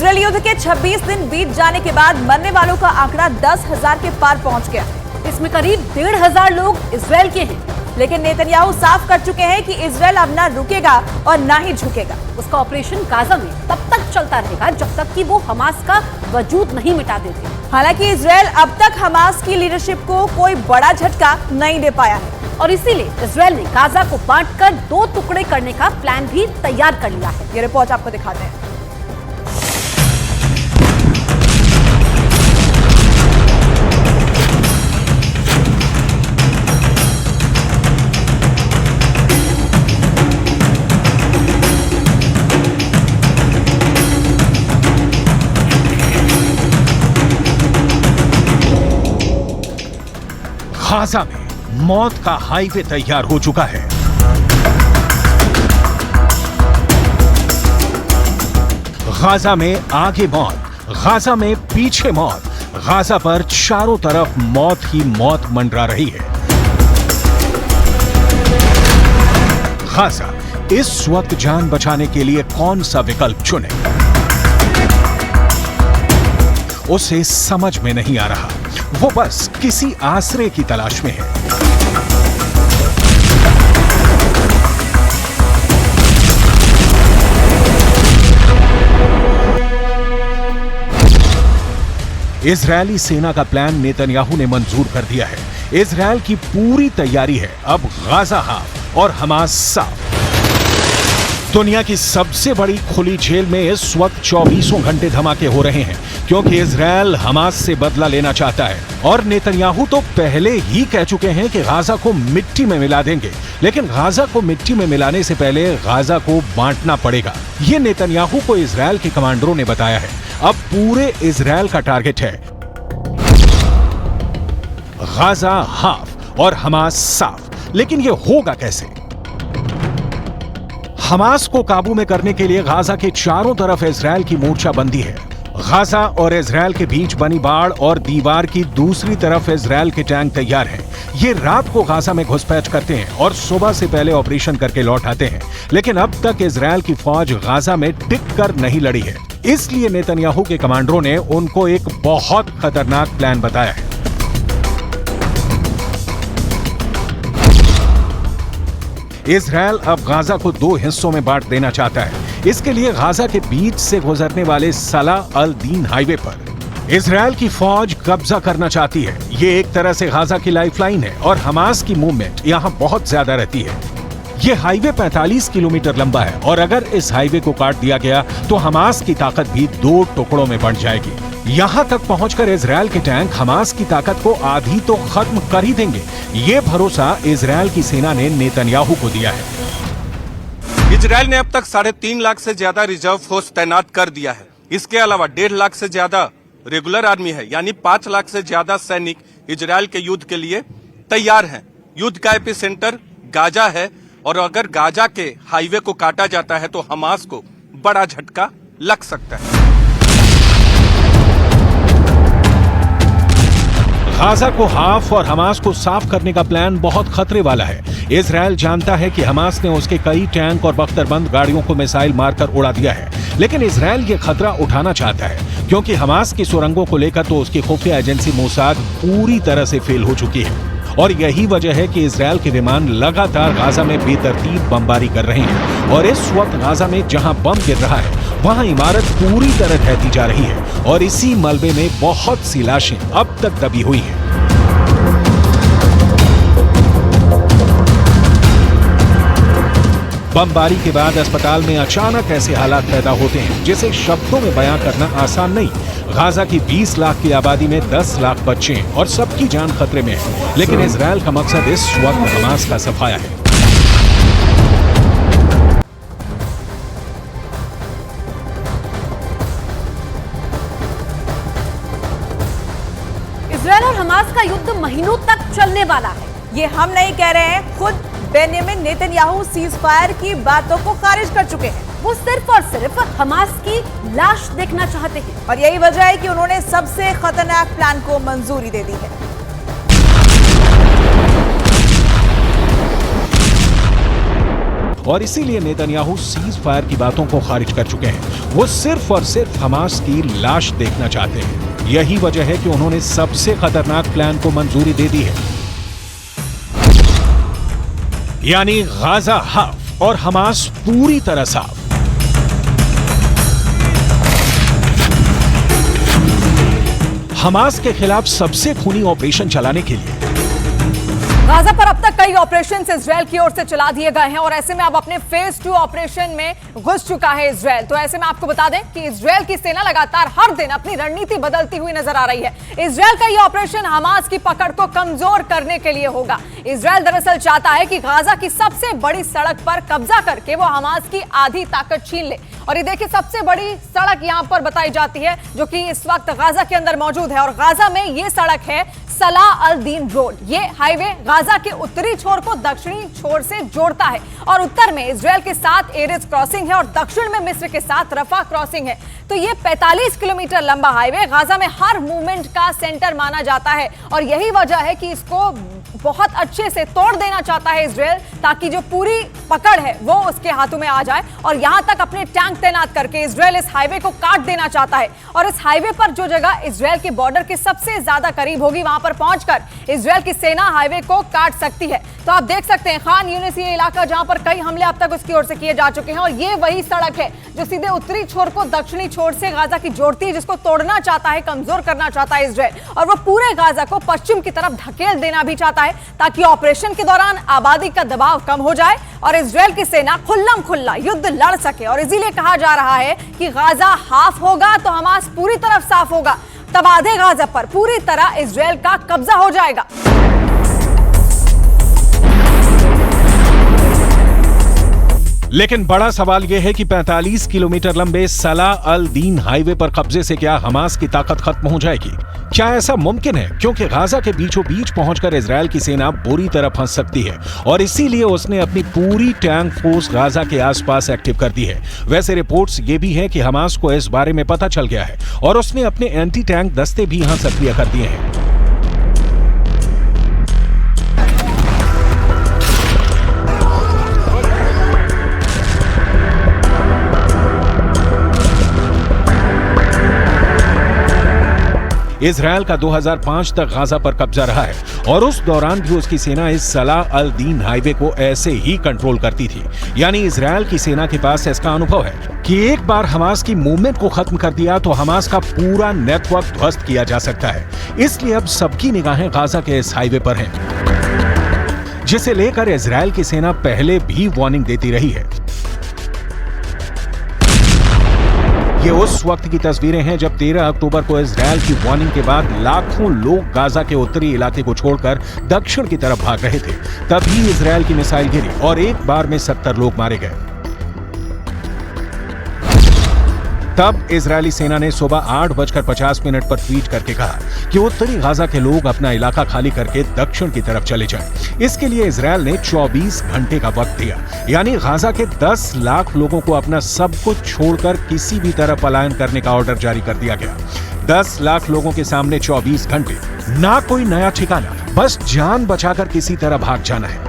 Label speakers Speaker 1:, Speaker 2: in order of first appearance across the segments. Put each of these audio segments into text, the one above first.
Speaker 1: Israel युद्ध के 26 दिन बीत जाने के बाद मरने वालों का आंकड़ा 10,000 के पार पहुंच गया।
Speaker 2: इसमें करीब 1,500 लोग इसराइल के हैं।
Speaker 1: लेकिन नेतन्याहू साफ कर चुके हैं कि इसराइल अब ना रुकेगा और ना ही झुकेगा।
Speaker 2: उसका ऑपरेशन गाजा में तब तक चलता रहेगा जब तक कि वो हमास का वजूद नहीं मिटा देते।
Speaker 1: हालांकि इसराइल अब तक हमास की लीडरशिप को कोई बड़ा झटका नहीं दे पाया है
Speaker 2: और इसीलिए इसराइल ने गाजा को बांटकर 2 टुकड़े करने का प्लान भी तैयार कर लिया है।
Speaker 1: ये रिपोर्ट आपको दिखाते हैं।
Speaker 3: गाजा में मौत का हाईवे तैयार हो चुका है। गाजा में आगे मौत, गाजा में पीछे मौत, गाजा पर चारों तरफ मौत ही मौत मंडरा रही है। गाजा इस वक्त जान बचाने के लिए कौन सा विकल्प चुने, उसे समझ में नहीं आ रहा। वो बस किसी आसरे की तलाश में है। इजरायली सेना का प्लान नेतन्याहू ने मंजूर कर दिया है। इजरायल की पूरी तैयारी है। अब गाजा हाफ और हमास साफ। दुनिया की सबसे बड़ी खुली जेल में इस वक्त 24 घंटे धमाके हो रहे हैं क्योंकि इजरायल हमास से बदला लेना चाहता है और नेतन्याहू तो पहले ही कह चुके हैं कि गाजा को मिट्टी में मिला देंगे। लेकिन गाजा को मिट्टी में मिलाने से पहले गाजा को बांटना पड़ेगा। ये नेतन्याहू को इजरायल के कमांडरों ने बताया है। अब पूरे इजरायल का टारगेट है गाजा हाफ और हमास साफ। लेकिन यह होगा कैसे? हमास को काबू में करने के लिए गाजा के चारों तरफ इजरायल की मोर्चाबंदी है। गाजा और इजरायल के बीच बनी बाड़ और दीवार की दूसरी तरफ इजरायल के टैंक तैयार हैं। ये रात को गाजा में घुसपैठ करते हैं और सुबह से पहले ऑपरेशन करके लौट आते हैं। लेकिन अब तक इजरायल की फौज गाजा में टिक कर नहीं लड़ी है। इसलिए नेतन्याहू के कमांडरों ने उनको एक बहुत खतरनाक प्लान बताया है। इजरायल अब गाजा को 2 हिस्सों में बांट देना चाहता है। इसके लिए गाजा के बीच से गुजरने वाले सलाह अल दीन हाईवे पर इजरायल की फौज कब्जा करना चाहती है। ये एक तरह से गाजा की लाइफलाइन है और हमास की मूवमेंट यहाँ बहुत ज्यादा रहती है। ये हाईवे 45 किलोमीटर लंबा है और अगर इस हाईवे को काट दिया गया तो हमास की ताकत भी 2 टुकड़ों में बढ़ जाएगी। यहां तक पहुंचकर इजरायल के टैंक हमास की ताकत को आधी तो खत्म कर ही देंगे। ये भरोसा इजरायल की सेना ने नेतन्याहू को दिया है।
Speaker 4: इजरायल ने अब तक 3.5 लाख से ज्यादा रिजर्व फोर्स तैनात कर दिया है। इसके अलावा 1.5 लाख से ज्यादा रेगुलर आर्मी है, यानी 5 लाख से ज्यादा सैनिक इजरायल के युद्ध के लिए तैयार हैं। युद्ध का एपिसेंटर गाजा है और अगर गाजा के हाईवे को काटा जाता है तो हमास को बड़ा झटका लग सकता है।
Speaker 3: गाजा को हाफ और हमास को साफ करने का प्लान बहुत खतरे वाला है। इजरायल जानता है कि हमास ने उसके कई टैंक और बख्तरबंद गाड़ियों को मिसाइल मारकर उड़ा दिया है। लेकिन इजरायल ये खतरा उठाना चाहता है क्योंकि हमास की सुरंगों को लेकर तो उसकी खुफिया एजेंसी मोसाद पूरी तरह से फेल हो चुकी है और यही वजह है कि इजरायल के विमान लगातार गाजा में बेतरतीब बमबारी कर रहे हैं। और इस वक्त गाजा में जहां बम गिर रहा है वहां इमारत पूरी तरह ढहती जा रही है और इसी मलबे में बहुत सी लाशें अब तक दबी हुई हैं। बमबारी के बाद अस्पताल में अचानक ऐसे हालात पैदा होते हैं जिसे शब्दों में बयां करना आसान नहीं। गाजा की 20 लाख की आबादी में 10 लाख बच्चे हैं और सबकी जान खतरे में है। लेकिन इजरायल का मकसद इस वक्त हमास का सफाया है।
Speaker 2: इजरायल और हमास का युद्ध महीनों तक चलने वाला है।
Speaker 1: ये हम नहीं कह रहे हैं, खुद बेंजामिन नेतन्याहू सीज फायर की बातों को खारिज कर चुके हैं।
Speaker 2: वो सिर्फ और सिर्फ हमास की लाश देखना चाहते हैं
Speaker 1: और यही वजह है कि उन्होंने सबसे खतरनाक प्लान को मंजूरी दे दी है।
Speaker 3: और इसीलिए नेतन्याहू सीज फायर की बातों को खारिज कर चुके हैं। वो सिर्फ और सिर्फ हमास की लाश देखना चाहते हैं। यही वजह है कि उन्होंने सबसे खतरनाक प्लान को मंजूरी दे दी है, यानी गाजा हाफ और हमास पूरी तरह साफ। हमास के खिलाफ सबसे खूनी ऑपरेशन चलाने के लिए
Speaker 1: गाजा पर अब तक कई ऑपरेशन इजरायल की ओर से चला दिए गए हैं और ऐसे में अब अपने फेज 2 ऑपरेशन में घुस चुका है इजरायल। तो ऐसे में आपको बता दें कि इजरायल की सेना लगातार हर दिन अपनी रणनीति बदलती हुई नजर आ रही है। इजरायल का यह ऑपरेशन हमास की पकड़ को कमजोर करने के लिए होगा। इजरायल दरअसल चाहता है कि गाजा की सबसे बड़ी सड़क पर कब्जा करके वो हमास की आधी ताकत छीन ले। और ये देखिए, सबसे बड़ी सड़क यहां पर बताई जाती है जो कि इस वक्त गाजा के अंदर मौजूद है और गाजा में ये सड़क है सलाह अल दीन रोड। ये हाईवे गाजा के उत्तरी छोर को दक्षिणी छोर से जोड़ता है और उत्तर में इजरायल के साथ एरिज क्रॉसिंग है और दक्षिण में मिस्र के साथ रफा क्रॉसिंग है। तो ये 45 किलोमीटर लंबा हाईवे गाजा में हर मूवमेंट का सेंटर माना जाता है और यही वजह है कि इसको बहुत अच्छे से तोड़ देना चाहता है इजरायल, ताकि जो पूरी पकड़ है वो उसके हाथों में आ जाए। और यहां तक अपने टैंक तैनात करके इजरायल इस हाईवे को काट देना चाहता है और इस हाईवे पर जो जगह इजरायल के बॉर्डर के सबसे ज्यादा करीब होगी, वहां पर पहुंचकर इजरायल की सेना हाईवे को काट सकती है। तो आप देख सकते हैं खान यूनिस ये इलाका जहां पर कई हमले अब तक उसकी ओर से किए जा चुके हैं और ये वही सड़क है जो सीधे उत्तरी छोर को दक्षिणी छोर से गाजा की जोड़ती है, जिसको तोड़ना चाहता है, कमजोर करना चाहता है इजरायल। और वो पूरे गाजा को पश्चिम की तरफ धकेल देना भी चाहता है ताकि ऑपरेशन के दौरान आबादी का दबाव कम हो जाए और इजरायल की सेना खुल्लम खुल्ला युद्ध लड़ सके। और इसीलिए कहा जा रहा है कि गाजा हाफ होगा तो हमास पूरी तरफ साफ होगा, तब आधे गाजा पर पूरी तरह इजरायल का कब्जा हो जाएगा।
Speaker 3: लेकिन बड़ा सवाल यह है कि 45 किलोमीटर लंबे सलाह अल दीन हाईवे पर कब्जे से क्या हमास की ताकत खत्म हो जाएगी? क्या ऐसा मुमकिन है? क्योंकि गाजा के बीचों बीच पहुंचकर इजरायल की सेना बुरी तरह फंस सकती है और इसीलिए उसने अपनी पूरी टैंक फोर्स गाजा के आसपास एक्टिव कर दी है। वैसे रिपोर्ट्स ये भी हैं कि हमास को इस बारे में पता चल गया है और उसने अपने एंटी टैंक दस्ते भी यहां सक्रिय कर दिए हैं। इजरायल का 2005 तक गाजा पर कब्जा रहा है और उस दौरान भी उसकी सेना इस सलाह अल दीन हाईवे को ऐसे ही कंट्रोल करती थी। यानी इजरायल की सेना के पास इसका अनुभव है कि एक बार हमास की मूवमेंट को खत्म कर दिया तो हमास का पूरा नेटवर्क ध्वस्त किया जा सकता है। इसलिए अब सबकी निगाहें गाजा के इस हाईवे पर हैं, जिसे लेकर इजरायल की सेना पहले भी वार्निंग देती रही है। ये उस वक्त की तस्वीरें हैं जब 13 अक्टूबर को इजरायल की वार्निंग के बाद लाखों लोग गाजा के उत्तरी इलाके को छोड़कर दक्षिण की तरफ भाग रहे थे। तभी इजरायल की मिसाइल गिरी और एक बार में 70 लोग मारे गए। तब इजरायली सेना ने सुबह 8:50 पर ट्वीट करके कहा कि उत्तरी गाजा के लोग अपना इलाका खाली करके दक्षिण की तरफ चले जाएं। इसके लिए इजरायल ने 24 घंटे का वक्त दिया, यानी गाजा के 10 लाख लोगों को अपना सब कुछ छोड़कर किसी भी तरह पलायन करने का ऑर्डर जारी कर दिया गया। 10 लाख लोगों के सामने 24 घंटे, ना कोई नया ठिकाना, बस जान बचाकर किसी तरह भाग जाना है।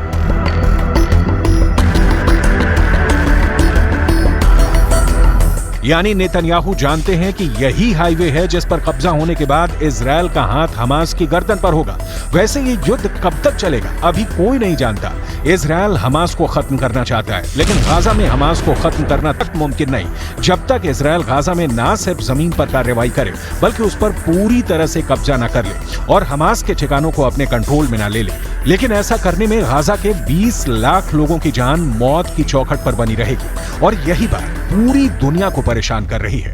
Speaker 3: यानी नेतन्याहू जानते हैं कि यही हाईवे है जिस पर कब्जा होने के बाद इजरायल का हाथ हमास की गर्दन पर होगा। वैसे ये युद्ध कब तक चलेगा अभी कोई नहीं जानता। इजरायल हमास को खत्म करना चाहता है, लेकिन गाजा में हमास को खत्म करना तक मुमकिन नहीं जब तक इजरायल गाजा में ना सिर्फ जमीन पर कार्रवाई करे बल्कि उस पर पूरी तरह से कब्जा न कर ले और हमास के ठिकानों को अपने कंट्रोल में न ले ले। लेकिन ऐसा करने में गाजा के 20 लाख लोगों की जान मौत की चौखट पर बनी रहेगी और यही बात पूरी दुनिया को परेशान कर रही है।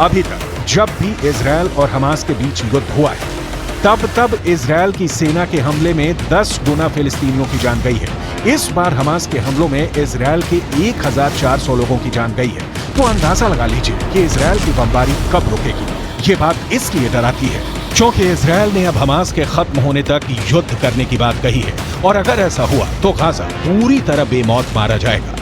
Speaker 3: अभी तक जब भी इजरायल और हमास के बीच युद्ध हुआ है तब इजरायल की सेना के हमले में 10 गुना फिलिस्तीनियों की जान गई है। इस बार हमास के हमलों में इजरायल के 1400 लोगों की जान गई है। तो अंदाजा लगा लीजिए कि इजरायल की बमबारी कब रुकेगी। ये बात इसलिए डराती है क्योंकि इजरायल ने अब हमास के खत्म होने तक युद्ध करने की बात कही है, और अगर ऐसा हुआ तो गाजा पूरी तरह बेमौत मारा जाएगा।